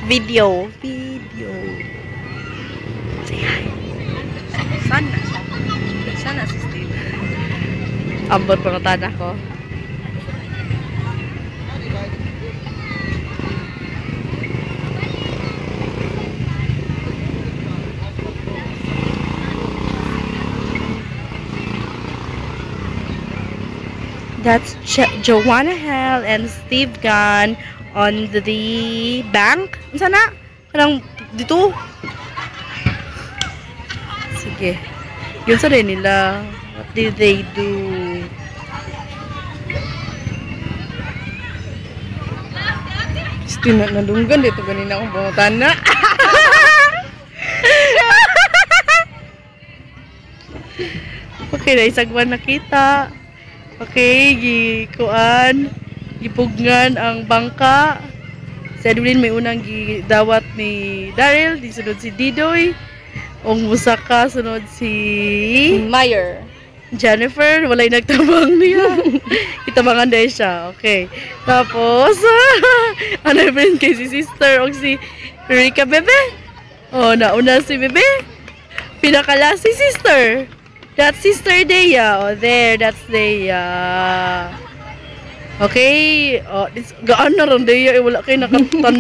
Video. Say hi. Sana siya. Sana si Steve. Ambot pangutan ako. That's Joanna Hell and Steve Gunn on the bank. Sana? Kanang dito. Sige. Yun sa rin nila. What did they do? Nandunggan dito ganina akong pangutan na. Okay, naisagwan nakita. Okay, gikuan, gipugngan ang bangka. Si Edwin may unang gidawat ni Daryl, di sunod si Didoy. Ong musaka sunod si Meyer. Jennifer, walay nagtabang niya. Itabangan dahil siya. Okay. Tapos, ano yung kay si sister o si Rika Bebe? Oh, nauna si Bebe. Pinakala si sister. That's Sister Dea. Oh, there. That's Dea. Okay. Oh, gaan na ron Dea. Wala kayo nakatanda.